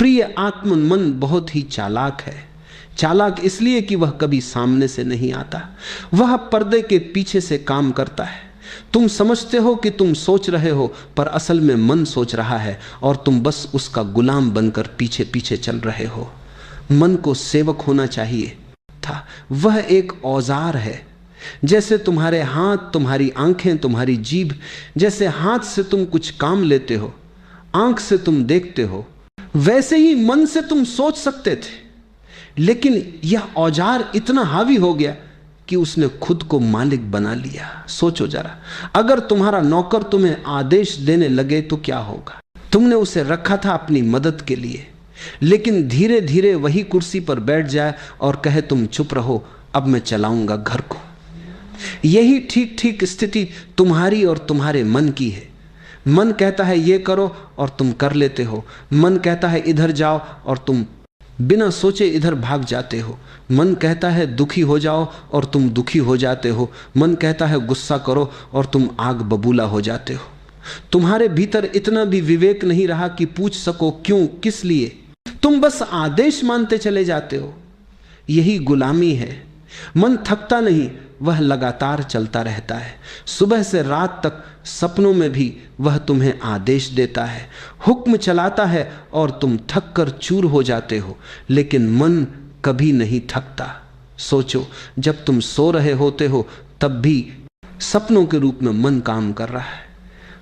प्रिय आत्मन मन बहुत ही चालाक है। चालाक इसलिए कि वह कभी सामने से नहीं आता, वह पर्दे के पीछे से काम करता है। तुम समझते हो कि तुम सोच रहे हो, पर असल में मन सोच रहा है और तुम बस उसका गुलाम बनकर पीछे पीछे चल रहे हो। मन को सेवक होना चाहिए था। वह एक औजार है। जैसे तुम्हारे हाथ, तुम्हारी आंखें, तुम्हारी जीभ, जैसे हाथ से तुम कुछ काम लेते हो, आंख से तुम देखते हो, वैसे ही मन से तुम सोच सकते थे। लेकिन यह औजार इतना हावी हो गया कि उसने खुद को मालिक बना लिया। सोचो जरा, अगर तुम्हारा नौकर तुम्हें आदेश देने लगे तो क्या होगा? तुमने उसे रखा था अपनी मदद के लिए, लेकिन धीरे धीरे वही कुर्सी पर बैठ जाए और कहे तुम चुप रहो, अब मैं चलाऊंगा घर को। यही ठीक ठीक स्थिति तुम्हारी और तुम्हारे मन की है। मन कहता है ये करो और तुम कर लेते हो। मन कहता है इधर जाओ और तुम बिना सोचे इधर भाग जाते हो। मन कहता है दुखी हो जाओ और तुम दुखी हो जाते हो। मन कहता है गुस्सा करो और तुम आग बबूला हो जाते हो। तुम्हारे भीतर इतना भी विवेक नहीं रहा कि पूछ सको क्यों, किस लिए। तुम बस आदेश मानते चले जाते हो। यही गुलामी है। मन थकता नहीं, वह लगातार चलता रहता है। सुबह से रात तक सपनों में भी वह तुम्हें आदेश देता है, हुक्म चलाता है और तुम थक कर चूर हो जाते हो। लेकिन मन कभी नहीं थकता। सोचो, जब तुम सो रहे होते हो तब भी सपनों के रूप में मन काम कर रहा है।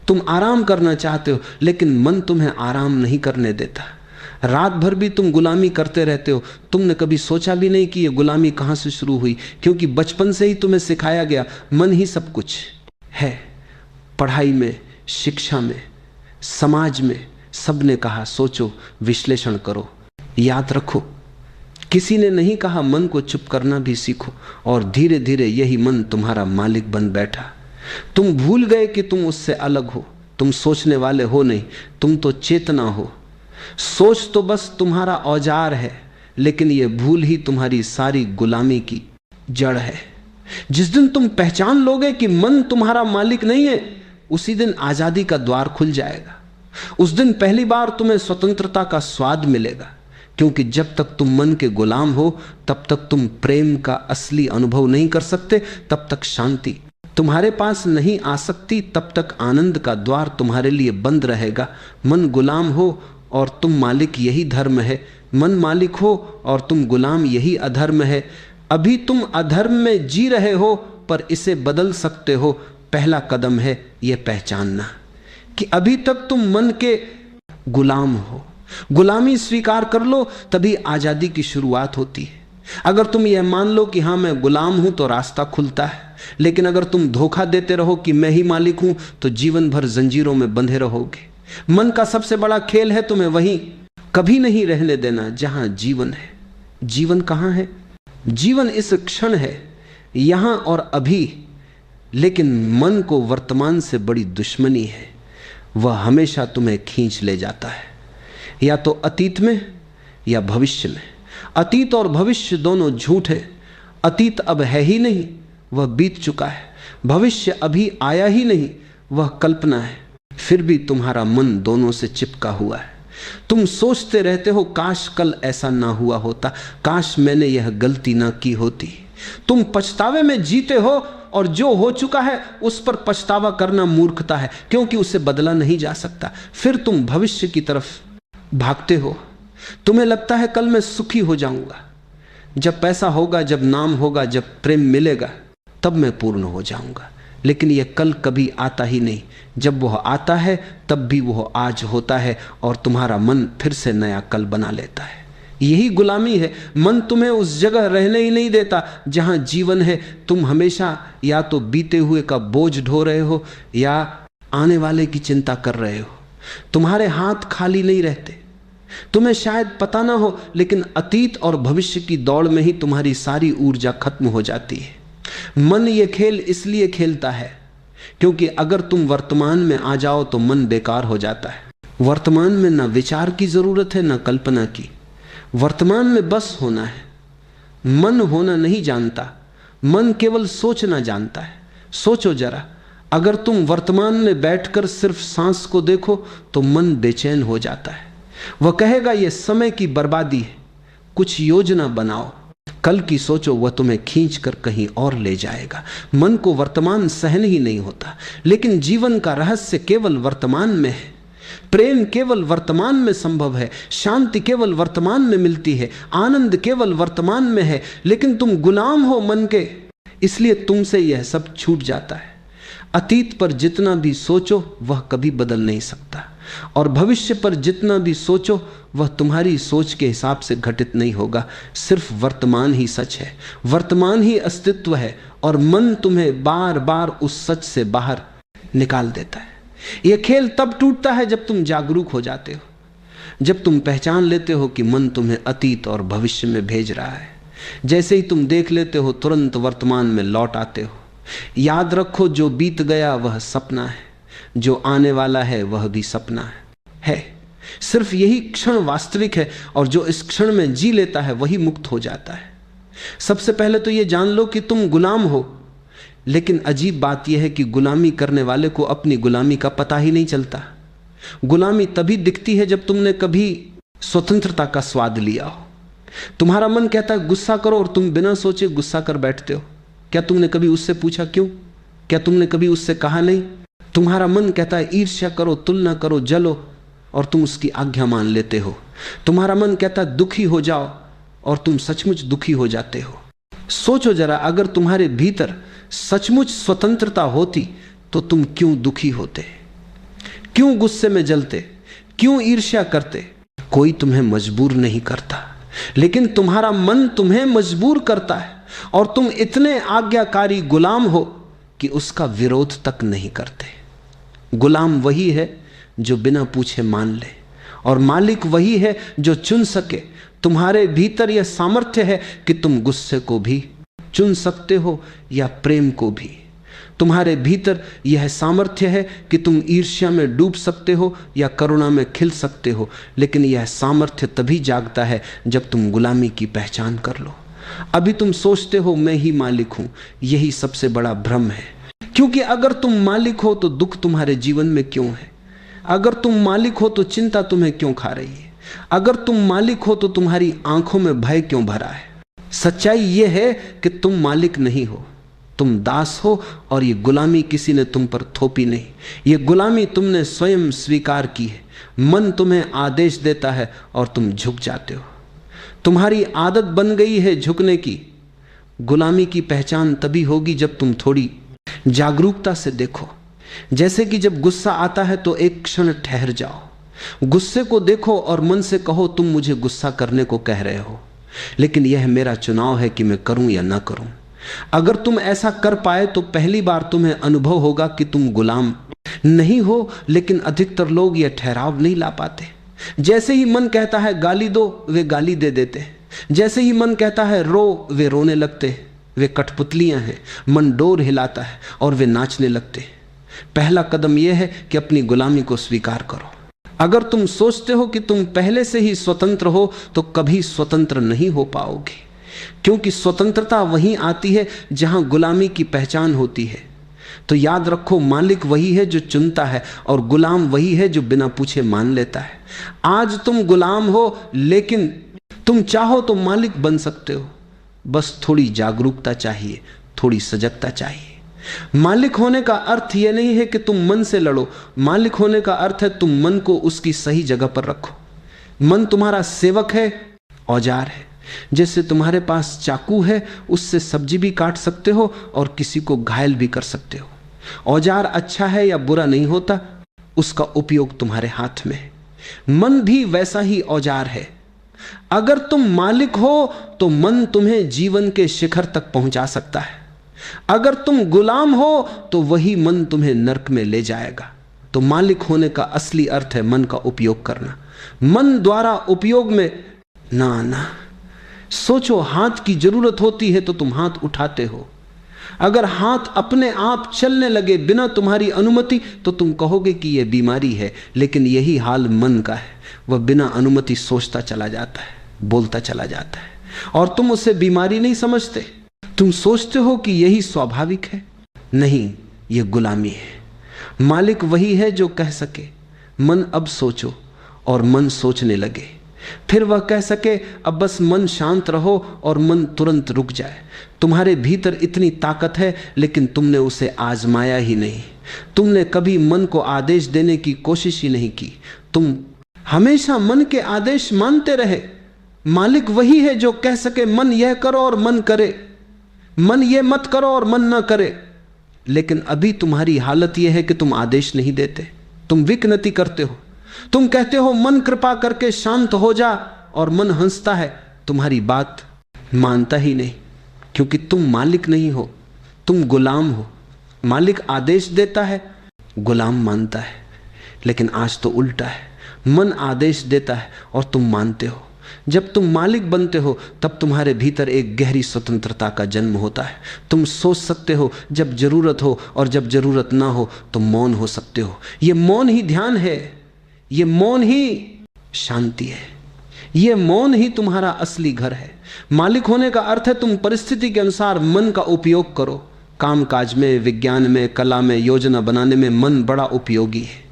तुम आराम करना चाहते हो, लेकिन मन तुम्हें आराम नहीं करने देता। रात भर भी तुम गुलामी करते रहते हो। तुमने कभी सोचा भी नहीं कि यह गुलामी कहाँ से शुरू हुई, क्योंकि बचपन से ही तुम्हें सिखाया गया मन ही सब कुछ है। पढ़ाई में, शिक्षा में, समाज में सबने कहा सोचो, विश्लेषण करो। याद रखो, किसी ने नहीं कहा मन को चुप करना भी सीखो। और धीरे धीरे यही मन तुम्हारा मालिक बन बैठा। तुम भूल गए कि तुम उससे अलग हो। तुम सोचने वाले हो नहीं, तुम तो चेतना हो। सोच तो बस तुम्हारा औजार है, लेकिन यह भूल ही तुम्हारी सारी गुलामी की जड़ है। जिस दिन तुम पहचान लोगे कि मन तुम्हारा मालिक नहीं है, उसी दिन आजादी का द्वार खुल जाएगा। उस दिन पहली बार तुम्हें स्वतंत्रता का स्वाद मिलेगा, क्योंकि जब तक तुम मन के गुलाम हो तब तक तुम प्रेम का असली अनुभव नहीं कर सकते। तब तक शांति तुम्हारे पास नहीं आ सकती, तब तक आनंद का द्वार तुम्हारे लिए बंद रहेगा। मन गुलाम हो और तुम मालिक, यही धर्म है। मन मालिक हो और तुम गुलाम, यही अधर्म है। अभी तुम अधर्म में जी रहे हो, पर इसे बदल सकते हो। पहला कदम है यह पहचानना कि अभी तक तुम मन के गुलाम हो। गुलामी स्वीकार कर लो, तभी आजादी की शुरुआत होती है। अगर तुम यह मान लो कि हाँ मैं गुलाम हूं, तो रास्ता खुलता है। लेकिन अगर तुम धोखा देते रहो कि मैं ही मालिक हूं, तो जीवन भर जंजीरों में बंधे रहोगे। मन का सबसे बड़ा खेल है तुम्हें वहीं कभी नहीं रहने देना जहां जीवन है। जीवन कहां है? जीवन इस क्षण है, यहां और अभी। लेकिन मन को वर्तमान से बड़ी दुश्मनी है। वह हमेशा तुम्हें खींच ले जाता है, या तो अतीत में या भविष्य में। अतीत और भविष्य दोनों झूठ है। अतीत अब है ही नहीं, वह बीत चुका है। भविष्य अभी आया ही नहीं, वह कल्पना है। फिर भी तुम्हारा मन दोनों से चिपका हुआ है। तुम सोचते रहते हो काश कल ऐसा ना हुआ होता, काश मैंने यह गलती ना की होती। तुम पछतावे में जीते हो, और जो हो चुका है उस पर पछतावा करना मूर्खता है, क्योंकि उसे बदला नहीं जा सकता। फिर तुम भविष्य की तरफ भागते हो। तुम्हें लगता है कल मैं सुखी हो जाऊंगा, जब पैसा होगा, जब नाम होगा, जब प्रेम मिलेगा, तब मैं पूर्ण हो जाऊंगा। लेकिन यह कल कभी आता ही नहीं। जब वह आता है तब भी वह आज होता है, और तुम्हारा मन फिर से नया कल बना लेता है। यही गुलामी है। मन तुम्हें उस जगह रहने ही नहीं देता जहां जीवन है। तुम हमेशा या तो बीते हुए का बोझ ढो रहे हो, या आने वाले की चिंता कर रहे हो। तुम्हारे हाथ खाली नहीं रहते। तुम्हें शायद पता ना हो, लेकिन अतीत और भविष्य की दौड़ में ही तुम्हारी सारी ऊर्जा खत्म हो जाती है। मन ये खेल इसलिए खेलता है क्योंकि अगर तुम वर्तमान में आ जाओ तो मन बेकार हो जाता है। वर्तमान में ना विचार की जरूरत है, ना कल्पना की। वर्तमान में बस होना है। मन होना नहीं जानता, मन केवल सोचना जानता है। सोचो जरा, अगर तुम वर्तमान में बैठकर सिर्फ सांस को देखो तो मन बेचैन हो जाता है। वह कहेगा यह समय की बर्बादी है, कुछ योजना बनाओ, कल की सोचो, वह तुम्हें खींचकर कहीं और ले जाएगा। मन को वर्तमान सहन ही नहीं होता, लेकिन जीवन का रहस्य केवल वर्तमान में है। प्रेम केवल वर्तमान में संभव है, शांति केवल वर्तमान में मिलती है, आनंद केवल वर्तमान में है। लेकिन तुम गुलाम हो मन के, इसलिए तुमसे यह सब छूट जाता है। अतीत पर जितना भी सोचो वह कभी बदल नहीं सकता, और भविष्य पर जितना भी सोचो वह तुम्हारी सोच के हिसाब से घटित नहीं होगा। सिर्फ वर्तमान ही सच है, वर्तमान ही अस्तित्व है, और मन तुम्हें बार बार उस सच से बाहर निकाल देता है। यह खेल तब टूटता है जब तुम जागरूक हो जाते हो, जब तुम पहचान लेते हो कि मन तुम्हें अतीत और भविष्य में भेज रहा है। जैसे ही तुम देख लेते हो तुरंत वर्तमान में लौट आते हो। याद रखो, जो बीत गया वह सपना है, जो आने वाला है वह भी सपना है। सिर्फ यही क्षण वास्तविक है, और जो इस क्षण में जी लेता है वही मुक्त हो जाता है। सबसे पहले तो यह जान लो कि तुम गुलाम हो, लेकिन अजीब बात यह है कि गुलामी करने वाले को अपनी गुलामी का पता ही नहीं चलता। गुलामी तभी दिखती है जब तुमने कभी स्वतंत्रता का स्वाद लिया हो। तुम्हारा मन कहता है गुस्सा करो, और तुम बिना सोचे गुस्सा कर बैठते हो। क्या तुमने कभी उससे पूछा क्यों? क्या तुमने कभी उससे कहा नहीं? तुम्हारा मन कहता है ईर्ष्या करो, तुलना करो, जलो, और तुम उसकी आज्ञा मान लेते हो। तुम्हारा मन कहता है दुखी हो जाओ, और तुम सचमुच दुखी हो जाते हो। सोचो जरा, अगर तुम्हारे भीतर सचमुच स्वतंत्रता होती तो तुम क्यों दुखी होते, क्यों गुस्से में जलते, क्यों ईर्ष्या करते? कोई तुम्हें मजबूर नहीं करता, लेकिन तुम्हारा मन तुम्हें मजबूर करता है, और तुम इतने आज्ञाकारी गुलाम हो कि उसका विरोध तक नहीं करते। गुलाम वही है जो बिना पूछे मान ले, और मालिक वही है जो चुन सके। तुम्हारे भीतर यह सामर्थ्य है कि तुम गुस्से को भी चुन सकते हो या प्रेम को भी। तुम्हारे भीतर यह सामर्थ्य है कि तुम ईर्ष्या में डूब सकते हो या करुणा में खिल सकते हो। लेकिन यह सामर्थ्य तभी जागता है जब तुम गुलामी की पहचान कर लो। अभी तुम सोचते हो मैं ही मालिक हूं, यही सबसे बड़ा भ्रम है। क्योंकि अगर तुम मालिक हो तो दुख तुम्हारे जीवन में क्यों है? अगर तुम मालिक हो तो चिंता तुम्हें क्यों खा रही है? अगर तुम मालिक हो तो तुम्हारी आंखों में भय क्यों भरा है? सच्चाई यह है कि तुम मालिक नहीं हो, तुम दास हो, और ये गुलामी किसी ने तुम पर थोपी नहीं। ये गुलामी तुमने स्वयं स्वीकार की है। मन तुम्हें आदेश देता है और तुम झुक जाते हो। तुम्हारी आदत बन गई है झुकने की। गुलामी की पहचान तभी होगी जब तुम थोड़ी जागरूकता से देखो। जैसे कि जब गुस्सा आता है तो एक क्षण ठहर जाओ, गुस्से को देखो और मन से कहो तुम मुझे गुस्सा करने को कह रहे हो, लेकिन यह मेरा चुनाव है कि मैं करूं या ना करूं। अगर तुम ऐसा कर पाए तो पहली बार तुम्हें अनुभव होगा कि तुम गुलाम नहीं हो। लेकिन अधिकतर लोग यह ठहराव नहीं ला पाते। जैसे ही मन कहता है गाली दो, वे गाली दे देते। जैसे ही मन कहता है रो, वे रोने लगते। वे कठपुतलियां हैं। मन डोर हिलाता है और वे नाचने लगते। पहला कदम यह है कि अपनी गुलामी को स्वीकार करो। अगर तुम सोचते हो कि तुम पहले से ही स्वतंत्र हो तो कभी स्वतंत्र नहीं हो पाओगे, क्योंकि स्वतंत्रता वहीं आती है जहां गुलामी की पहचान होती है। तो याद रखो, मालिक वही है जो चुनता है और गुलाम वही है जो बिना पूछे मान लेता है। आज तुम गुलाम हो, लेकिन तुम चाहो तो मालिक बन सकते हो। बस थोड़ी जागरूकता चाहिए, थोड़ी सजगता चाहिए। मालिक होने का अर्थ यह नहीं है कि तुम मन से लड़ो। मालिक होने का अर्थ है तुम मन को उसकी सही जगह पर रखो। मन तुम्हारा सेवक है, औजार है। जैसे तुम्हारे पास चाकू है, उससे सब्जी भी काट सकते हो और किसी को घायल भी कर सकते हो। औजार अच्छा है या बुरा नहीं होता, उसका उपयोग तुम्हारे हाथ में है। मन भी वैसा ही औजार है। अगर तुम मालिक हो तो मन तुम्हें जीवन के शिखर तक पहुंचा सकता है। अगर तुम गुलाम हो तो वही मन तुम्हें नरक में ले जाएगा। तो मालिक होने का असली अर्थ है मन का उपयोग करना। मन द्वारा उपयोग में ना आना। सोचो, हाथ की जरूरत होती है तो तुम हाथ उठाते हो। अगर हाथ अपने आप चलने लगे बिना तुम्हारी अनुमति तो तुम कहोगे कि यह बीमारी है। लेकिन यही हाल मन का है। वह बिना अनुमति सोचता चला जाता है, बोलता चला जाता है, और तुम उसे बीमारी नहीं समझते। तुम सोचते हो कि यही स्वाभाविक है। नहीं, यह गुलामी है। मालिक वही है जो कह सके मन अब सोचो, और मन सोचने लगे। फिर वह कह सके अब बस मन शांत रहो और मन तुरंत रुक जाए। तुम्हारे भीतर इतनी ताकत है, लेकिन तुमने उसे आजमाया ही नहीं। तुमने कभी मन को आदेश देने की कोशिश ही नहीं की। तुम हमेशा मन के आदेश मानते रहे। मालिक वही है जो कह सके मन यह करो और मन करे, मन यह मत करो और मन ना करे। लेकिन अभी तुम्हारी हालत यह है कि तुम आदेश नहीं देते, तुम विकनति करते हो। तुम कहते हो मन कृपा करके शांत हो जा, और मन हंसता है, तुम्हारी बात मानता ही नहीं, क्योंकि तुम मालिक नहीं हो, तुम गुलाम हो। मालिक आदेश देता है, गुलाम मानता है। लेकिन आज तो उल्टा है, मन आदेश देता है और तुम मानते हो। जब तुम मालिक बनते हो तब तुम्हारे भीतर एक गहरी स्वतंत्रता का जन्म होता है। तुम सोच सकते हो जब जरूरत हो, और जब जरूरत ना हो तो मौन हो सकते हो। ये मौन ही ध्यान है, ये मौन ही शांति है, ये मौन ही तुम्हारा असली घर है। मालिक होने का अर्थ है तुम परिस्थिति के अनुसार मन का उपयोग करो। कामकाज में, विज्ञान में, कला में, योजना बनाने में मन बड़ा उपयोगी है।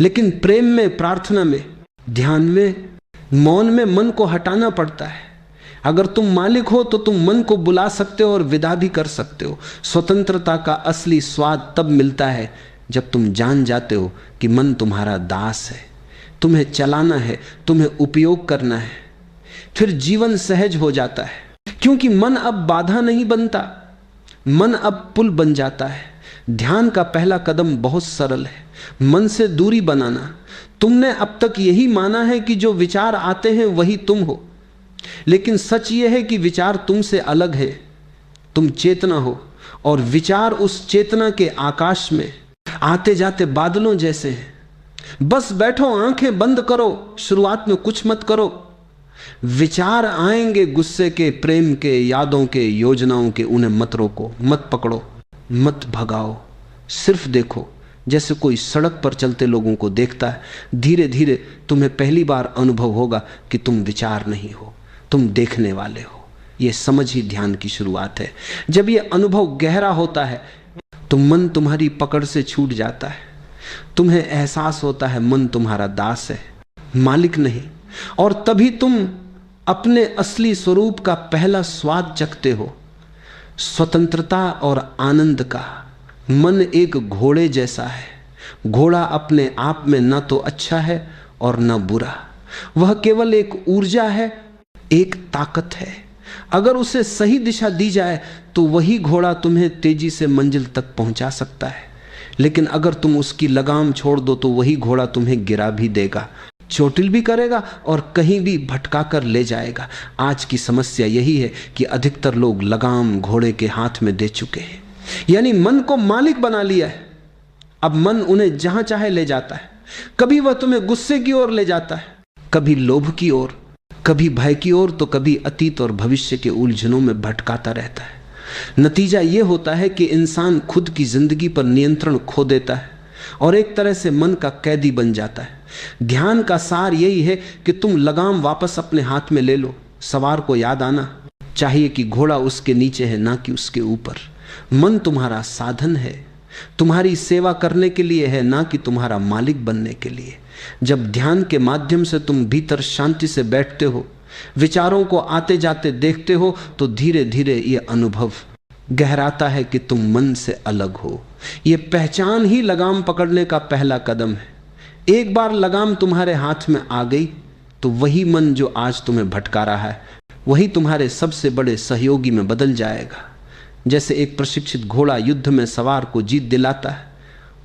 लेकिन प्रेम में, प्रार्थना में, ध्यान में, मौन में मन को हटाना पड़ता है। अगर तुम मालिक हो तो तुम मन को बुला सकते हो और विदा भी कर सकते हो। स्वतंत्रता का असली स्वाद तब मिलता है जब तुम जान जाते हो कि मन तुम्हारा दास है, तुम्हें चलाना है, तुम्हें उपयोग करना है। फिर जीवन सहज हो जाता है, क्योंकि मन अब बाधा नहीं बनता, मन अब पुल बन जाता है। ध्यान का पहला कदम बहुत सरल है, मन से दूरी बनाना। तुमने अब तक यही माना है कि जो विचार आते हैं वही तुम हो, लेकिन सच यह है कि विचार तुमसे अलग है। तुम चेतना हो, और विचार उस चेतना के आकाश में आते जाते बादलों जैसे हैं। बस बैठो, आंखें बंद करो, शुरुआत में कुछ मत करो। विचार आएंगे, गुस्से के, प्रेम के, यादों के, योजनाओं के। उन्हें मत रोको, मत पकड़ो, मत भगाओ, सिर्फ देखो। जैसे कोई सड़क पर चलते लोगों को देखता है। धीरे धीरे तुम्हें पहली बार अनुभव होगा कि तुम विचार नहीं हो, तुम देखने वाले हो। यह समझ ही ध्यान की शुरुआत है। जब यह अनुभव गहरा होता है तो मन तुम्हारी पकड़ से छूट जाता है। तुम्हें एहसास होता है मन तुम्हारा दास है, मालिक नहीं। और तभी तुम अपने असली स्वरूप का पहला स्वाद चखते हो, स्वतंत्रता और आनंद का। मन एक घोड़े जैसा है। घोड़ा अपने आप में न तो अच्छा है और न बुरा, वह केवल एक ऊर्जा है, एक ताकत है। अगर उसे सही दिशा दी जाए तो वही घोड़ा तुम्हें तेजी से मंजिल तक पहुंचा सकता है। लेकिन अगर तुम उसकी लगाम छोड़ दो तो वही घोड़ा तुम्हें गिरा भी देगा, चोटिल भी करेगा और कहीं भी भटका कर ले जाएगा। आज की समस्या यही है कि अधिकतर लोग लगाम घोड़े के हाथ में दे चुके हैं, यानी मन को मालिक बना लिया है। अब मन उन्हें जहां चाहे ले जाता है। कभी वह तुम्हें गुस्से की ओर ले जाता है, कभी लोभ की ओर, कभी भय की ओर, तो कभी अतीत और भविष्य के उलझनों में भटकाता रहता है। नतीजा यह होता है कि इंसान खुद की जिंदगी पर नियंत्रण खो देता है और एक तरह से मन का कैदी बन जाता है। ध्यान का सार यही है कि तुम लगाम वापस अपने हाथ में ले लो। सवार को याद आना चाहिए कि घोड़ा उसके नीचे है, ना कि उसके ऊपर। मन तुम्हारा साधन है, तुम्हारी सेवा करने के लिए है, ना कि तुम्हारा मालिक बनने के लिए। जब ध्यान के माध्यम से तुम भीतर शांति से बैठते हो, विचारों को आते जाते देखते हो, तो धीरे धीरे यह अनुभव गहराता है कि तुम मन से अलग हो। यह पहचान ही लगाम पकड़ने का पहला कदम है। एक बार लगाम तुम्हारे हाथ में आ गई तो वही मन जो आज तुम्हें भटका रहा है, वही तुम्हारे सबसे बड़े सहयोगी में बदल जाएगा। जैसे एक प्रशिक्षित घोड़ा युद्ध में सवार को जीत दिलाता है,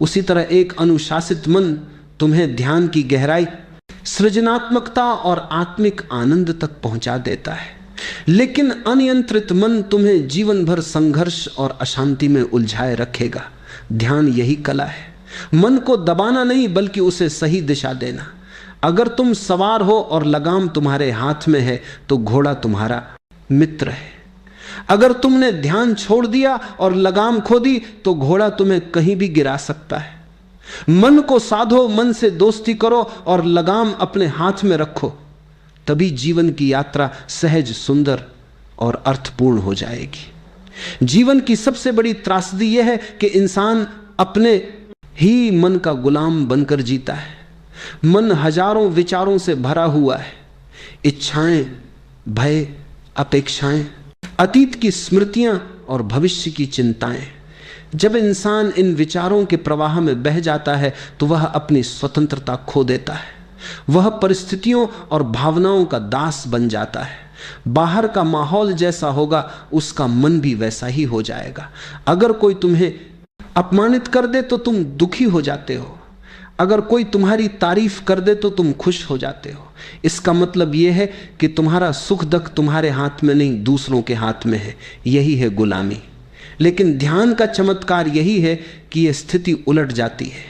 उसी तरह एक अनुशासित मन तुम्हें ध्यान की गहराई, सृजनात्मकता और आत्मिक आनंद तक पहुंचा देता है। लेकिन अनियंत्रित मन तुम्हें जीवन भर संघर्ष और अशांति में उलझाए रखेगा। ध्यान यही कला है, मन को दबाना नहीं बल्कि उसे सही दिशा देना। अगर तुम सवार हो और लगाम तुम्हारे हाथ में है तो घोड़ा तुम्हारा मित्र है। अगर तुमने ध्यान छोड़ दिया और लगाम खो दी तो घोड़ा तुम्हें कहीं भी गिरा सकता है। मन को साधो, मन से दोस्ती करो और लगाम अपने हाथ में रखो, तभी जीवन की यात्रा सहज, सुंदर और अर्थपूर्ण हो जाएगी। जीवन की सबसे बड़ी त्रासदी यह है कि इंसान अपने ही मन का गुलाम बनकर जीता है। मन हजारों विचारों से भरा हुआ है, इच्छाएं, भय, अपेक्षाएं, अतीत की स्मृतियां और भविष्य की चिंताएं। जब इंसान इन विचारों के प्रवाह में बह जाता है तो वह अपनी स्वतंत्रता खो देता है। वह परिस्थितियों और भावनाओं का दास बन जाता है। बाहर का माहौल जैसा होगा उसका मन भी वैसा ही हो जाएगा। अगर कोई तुम्हें अपमानित कर दे तो तुम दुखी हो जाते हो, अगर कोई तुम्हारी तारीफ कर दे तो तुम खुश हो जाते हो। इसका मतलब यह है कि तुम्हारा सुख दुख तुम्हारे हाथ में नहीं, दूसरों के हाथ में है। यही है गुलामी। लेकिन ध्यान का चमत्कार यही है कि यह स्थिति उलट जाती है।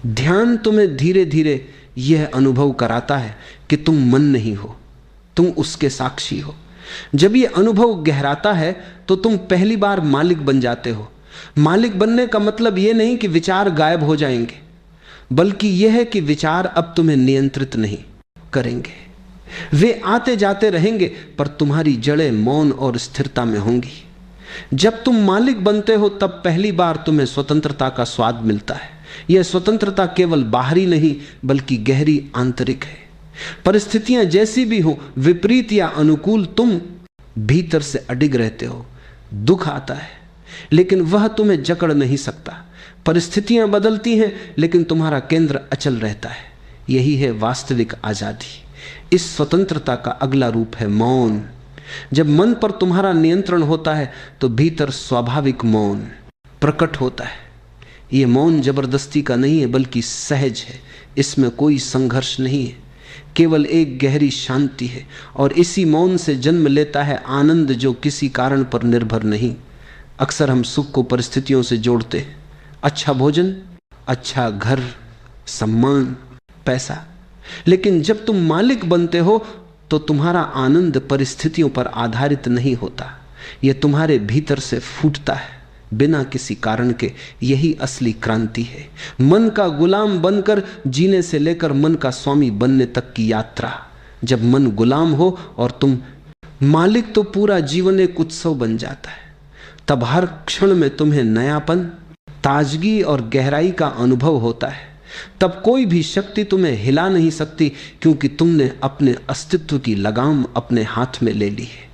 ध्यान तुम्हें धीरे धीरे यह अनुभव कराता है कि तुम मन नहीं हो, तुम उसके साक्षी हो। जब यह अनुभव गहराता है तो तुम पहली बार मालिक बन जाते हो। मालिक बनने का मतलब यह नहीं कि विचार गायब हो जाएंगे, बल्कि यह है कि विचार अब तुम्हें नियंत्रित नहीं करेंगे। वे आते जाते रहेंगे पर तुम्हारी जड़ें मौन और स्थिरता में होंगी। जब तुम मालिक बनते हो तब पहली बार तुम्हें स्वतंत्रता का स्वाद मिलता है। यह स्वतंत्रता केवल बाहरी नहीं बल्कि गहरी आंतरिक है। परिस्थितियां जैसी भी हो, विपरीत या अनुकूल, तुम भीतर से अडिग रहते हो। दुख आता है लेकिन वह तुम्हें जकड़ नहीं सकता। परिस्थितियां बदलती हैं लेकिन तुम्हारा केंद्र अचल रहता है। यही है वास्तविक आजादी। इस स्वतंत्रता का अगला रूप है मौन। जब मन पर तुम्हारा नियंत्रण होता है तो भीतर स्वाभाविक मौन प्रकट होता है। यह मौन जबरदस्ती का नहीं है बल्कि सहज है। इसमें कोई संघर्ष नहीं है, केवल एक गहरी शांति है। और इसी मौन से जन्म लेता है आनंद जो किसी कारण पर निर्भर नहीं। अक्सर हम सुख को परिस्थितियों से जोड़ते हैं। अच्छा भोजन, अच्छा घर, सम्मान, पैसा। लेकिन जब तुम मालिक बनते हो तो तुम्हारा आनंद परिस्थितियों पर आधारित नहीं होता। यह तुम्हारे भीतर से फूटता है बिना किसी कारण के। यही असली क्रांति है। मन का गुलाम बनकर जीने से लेकर मन का स्वामी बनने तक की यात्रा। जब मन गुलाम हो और तुम मालिक तो पूरा जीवन एक उत्सव बन जाता है। तब हर क्षण में तुम्हें नयापन, ताजगी और गहराई का अनुभव होता है। तब कोई भी शक्ति तुम्हें हिला नहीं सकती क्योंकि तुमने अपने अस्तित्व की लगाम अपने हाथ में ले ली है।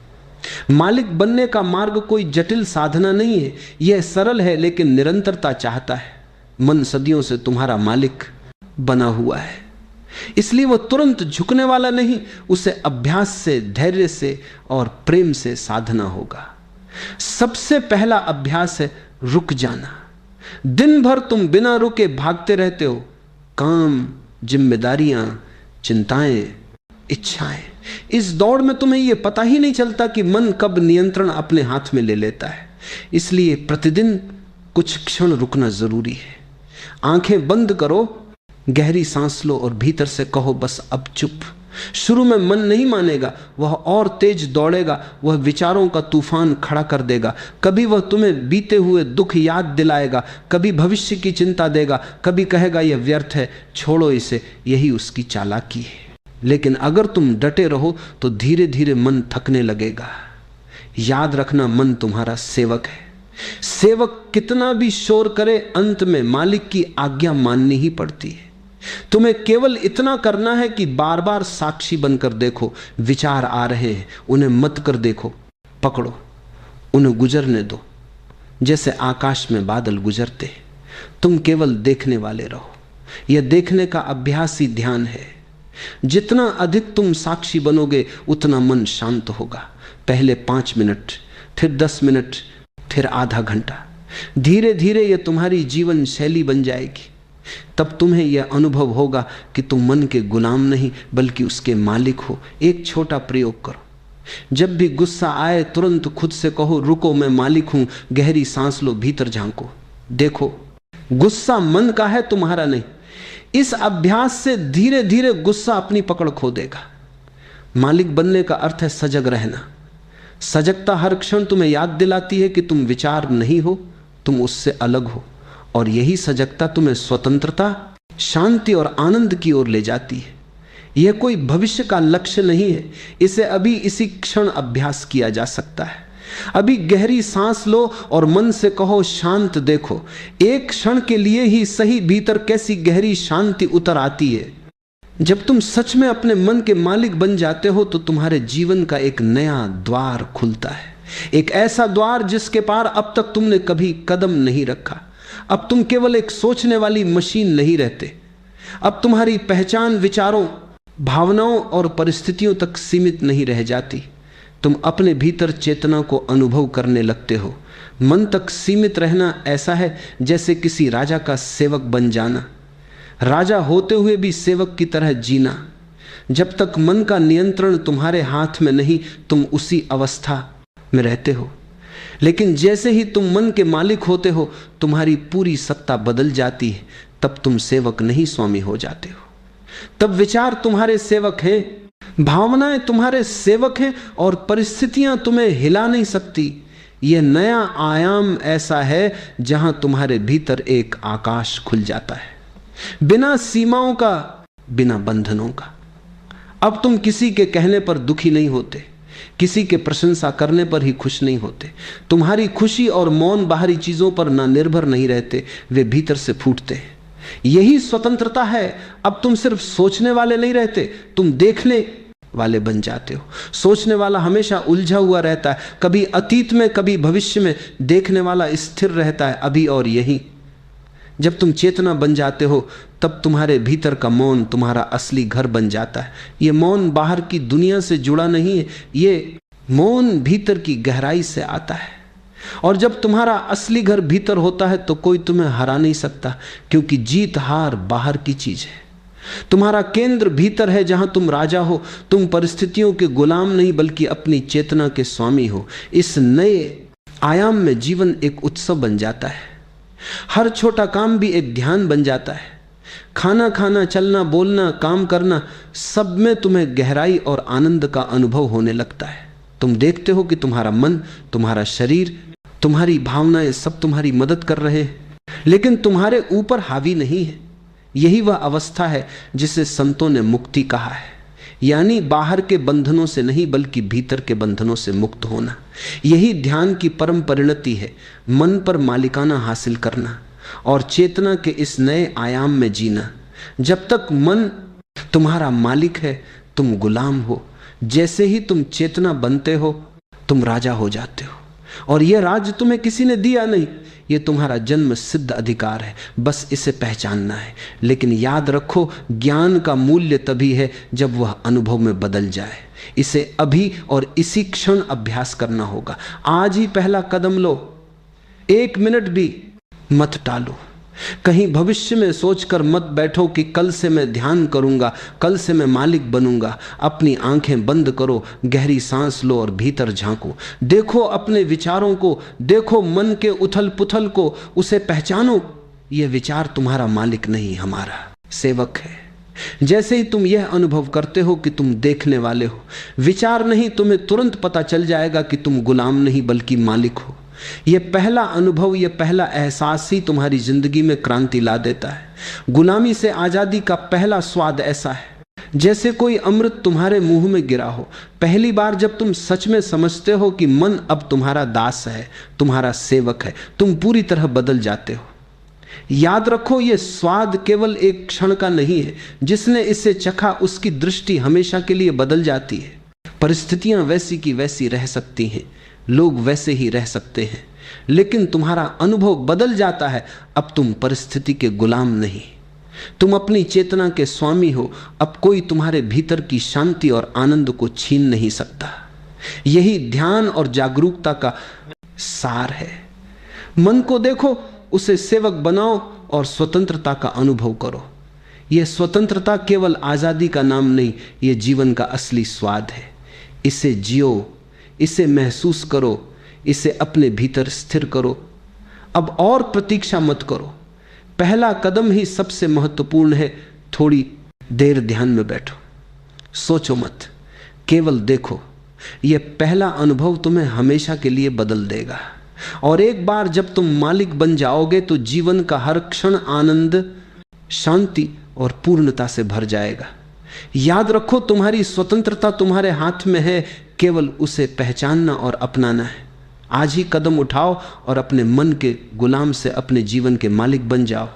मालिक बनने का मार्ग कोई जटिल साधना नहीं है। यह सरल है लेकिन निरंतरता चाहता है। मन सदियों से तुम्हारा मालिक बना हुआ है, इसलिए वह तुरंत झुकने वाला नहीं। उसे अभ्यास से, धैर्य से और प्रेम से साधना होगा। सबसे पहला अभ्यास है रुक जाना। दिन भर तुम बिना रुके भागते रहते हो। काम, जिम्मेदारियां, चिंताएं, इच्छाएं। इस दौड़ में तुम्हें यह पता ही नहीं चलता कि मन कब नियंत्रण अपने हाथ में ले लेता है। इसलिए प्रतिदिन कुछ क्षण रुकना जरूरी है। आंखें बंद करो, गहरी सांस लो और भीतर से कहो बस अब चुप। शुरू में मन नहीं मानेगा, वह और तेज दौड़ेगा, वह विचारों का तूफान खड़ा कर देगा। कभी वह तुम्हें बीते हुए दुख याद दिलाएगा, कभी भविष्य की चिंता देगा, कभी कहेगा यह व्यर्थ है, छोड़ो इसे। यही उसकी चालाकी है। लेकिन अगर तुम डटे रहो तो धीरे धीरे मन थकने लगेगा। याद रखना, मन तुम्हारा सेवक है। सेवक कितना भी शोर करे, अंत में मालिक की आज्ञा माननी ही पड़ती है। तुम्हें केवल इतना करना है कि बार बार साक्षी बनकर देखो। विचार आ रहे हैं, उन्हें मत कर देखो, पकड़ो, उन्हें गुजरने दो जैसे आकाश में बादल गुजरते। तुम केवल देखने वाले रहो। यह देखने का अभ्यास ही ध्यान है। जितना अधिक तुम साक्षी बनोगे उतना मन शांत होगा। पहले 5 मिनट, फिर 10 मिनट, फिर आधा घंटा। धीरे धीरे यह तुम्हारी जीवन शैली बन जाएगी। तब तुम्हें यह अनुभव होगा कि तुम मन के गुलाम नहीं बल्कि उसके मालिक हो। एक छोटा प्रयोग करो। जब भी गुस्सा आए तुरंत खुद से कहो रुको, मैं मालिक हूं। गहरी सांस लो, भीतर झांको, देखो गुस्सा मन का है, तुम्हारा नहीं। इस अभ्यास से धीरे धीरे गुस्सा अपनी पकड़ खो देगा। मालिक बनने का अर्थ है सजग रहना। सजगता हर क्षण तुम्हें याद दिलाती है कि तुम विचार नहीं हो, तुम उससे अलग हो। और यही सजगता तुम्हें स्वतंत्रता, शांति और आनंद की ओर ले जाती है। यह कोई भविष्य का लक्ष्य नहीं है, इसे अभी इसी क्षण अभ्यास किया जा सकता है। अभी गहरी सांस लो और मन से कहो शांत देखो। एक क्षण के लिए ही सही भीतर कैसी गहरी शांति उतर आती है। जब तुम सच में अपने मन के मालिक बन जाते हो तो तुम्हारे जीवन का एक नया द्वार खुलता है, एक ऐसा द्वार जिसके पार अब तक तुमने कभी कदम नहीं रखा। अब तुम केवल एक सोचने वाली मशीन नहीं रहते। अब तुम्हारी पहचान विचारों, भावनाओं और परिस्थितियों तक सीमित नहीं रह जाती। तुम अपने भीतर चेतना को अनुभव करने लगते हो। मन तक सीमित रहना ऐसा है जैसे किसी राजा का सेवक बन जाना, राजा होते हुए भी सेवक की तरह जीना। जब तक मन का नियंत्रण तुम्हारे हाथ में नहीं, तुम उसी अवस्था में रहते हो। लेकिन जैसे ही तुम मन के मालिक होते हो, तुम्हारी पूरी सत्ता बदल जाती है। तब तुम सेवक नहीं, स्वामी हो जाते हो। तब विचार तुम्हारे सेवक हैं, भावनाएं तुम्हारे सेवक हैं और परिस्थितियां तुम्हें हिला नहीं सकती। यह नया आयाम ऐसा है जहां तुम्हारे भीतर एक आकाश खुल जाता है, बिना सीमाओं का, बिना बंधनों का। अब तुम किसी के कहने पर दुखी नहीं होते, किसी के प्रशंसा करने पर ही खुश नहीं होते। तुम्हारी खुशी और मौन बाहरी चीजों पर ना निर्भर नहीं रहते, वे भीतर से फूटते हैं। यही स्वतंत्रता है। अब तुम सिर्फ सोचने वाले नहीं रहते, तुम देखने वाले बन जाते हो। सोचने वाला हमेशा उलझा हुआ रहता है, कभी अतीत में कभी भविष्य में। देखने वाला स्थिर रहता है, अभी और यही। जब तुम चेतना बन जाते हो तब तुम्हारे भीतर का मौन तुम्हारा असली घर बन जाता है। ये मौन बाहर की दुनिया से जुड़ा नहीं है, ये मौन भीतर की गहराई से आता है। और जब तुम्हारा असली घर भीतर होता है तो कोई तुम्हें हरा नहीं सकता, क्योंकि जीत हार बाहर की चीज है। तुम्हारा केंद्र भीतर है जहां तुम राजा हो। तुम परिस्थितियों के गुलाम नहीं बल्कि अपनी चेतना के स्वामी हो। इस नए आयाम में जीवन एक उत्सव बन जाता है। हर छोटा काम भी एक ध्यान बन जाता है। खाना खाना, चलना, बोलना, काम करना, सब में तुम्हें गहराई और आनंद का अनुभव होने लगता है। तुम देखते हो कि तुम्हारा मन, तुम्हारा शरीर, तुम्हारी भावनाएं सब तुम्हारी मदद कर रहे हैं, लेकिन तुम्हारे ऊपर हावी नहीं है। यही वह अवस्था है जिसे संतों ने मुक्ति कहा है, यानी बाहर के बंधनों से नहीं बल्कि भीतर के बंधनों से मुक्त होना। यही ध्यान की परम परिणति है, मन पर मालिकाना हासिल करना और चेतना के इस नए आयाम में जीना। जब तक मन तुम्हारा मालिक है, तुम गुलाम हो। जैसे ही तुम चेतना बनते हो, तुम राजा हो जाते हो। और यह राज्य तुम्हें किसी ने दिया नहीं, यह तुम्हारा जन्म सिद्ध अधिकार है। बस इसे पहचानना है। लेकिन याद रखो, ज्ञान का मूल्य तभी है जब वह अनुभव में बदल जाए। इसे अभी और इसी क्षण अभ्यास करना होगा। आज ही पहला कदम लो, 1 मिनट भी मत टालो। कहीं भविष्य में सोचकर मत बैठो कि कल से मैं ध्यान करूंगा, कल से मैं मालिक बनूंगा। अपनी आंखें बंद करो, गहरी सांस लो और भीतर झांको। देखो अपने विचारों को, देखो मन के उथल पुथल को, उसे पहचानो। यह विचार तुम्हारा मालिक नहीं, हमारा सेवक है। जैसे ही तुम यह अनुभव करते हो कि तुम देखने वाले हो, विचार नहीं, तुम्हें तुरंत पता चल जाएगा कि तुम गुलाम नहीं बल्कि मालिक हो। यह पहला अनुभव, यह पहला एहसास ही तुम्हारी जिंदगी में क्रांति ला देता है। गुलामी से आजादी का पहला स्वाद ऐसा है जैसे कोई अमृत तुम्हारे मुंह में गिरा हो। पहली बार जब तुम सच में समझते हो कि मन अब तुम्हारा दास है, तुम्हारा सेवक है, तुम पूरी तरह बदल जाते हो। याद रखो, यह स्वाद केवल एक क्षण का नहीं है। जिसने इसे चखा उसकी दृष्टि हमेशा के लिए बदल जाती है। परिस्थितियां वैसी की वैसी रह सकती हैं, लोग वैसे ही रह सकते हैं, लेकिन तुम्हारा अनुभव बदल जाता है। अब तुम परिस्थिति के गुलाम नहीं, तुम अपनी चेतना के स्वामी हो। अब कोई तुम्हारे भीतर की शांति और आनंद को छीन नहीं सकता। यही ध्यान और जागरूकता का सार है। मन को देखो, उसे सेवक बनाओ और स्वतंत्रता का अनुभव करो। यह स्वतंत्रता केवल आजादी का नाम नहीं, यह जीवन का असली स्वाद है। इसे जियो, इसे महसूस करो, इसे अपने भीतर स्थिर करो। अब और प्रतीक्षा मत करो, पहला कदम ही सबसे महत्वपूर्ण है। थोड़ी देर ध्यान में बैठो, सोचो मत, केवल देखो। यह पहला अनुभव तुम्हें हमेशा के लिए बदल देगा। और एक बार जब तुम मालिक बन जाओगे तो जीवन का हर क्षण आनंद, शांति और पूर्णता से भर जाएगा। याद रखो, तुम्हारी स्वतंत्रता तुम्हारे हाथ में है, केवल उसे पहचानना और अपनाना है। आज ही कदम उठाओ और अपने मन के गुलाम से अपने जीवन के मालिक बन जाओ।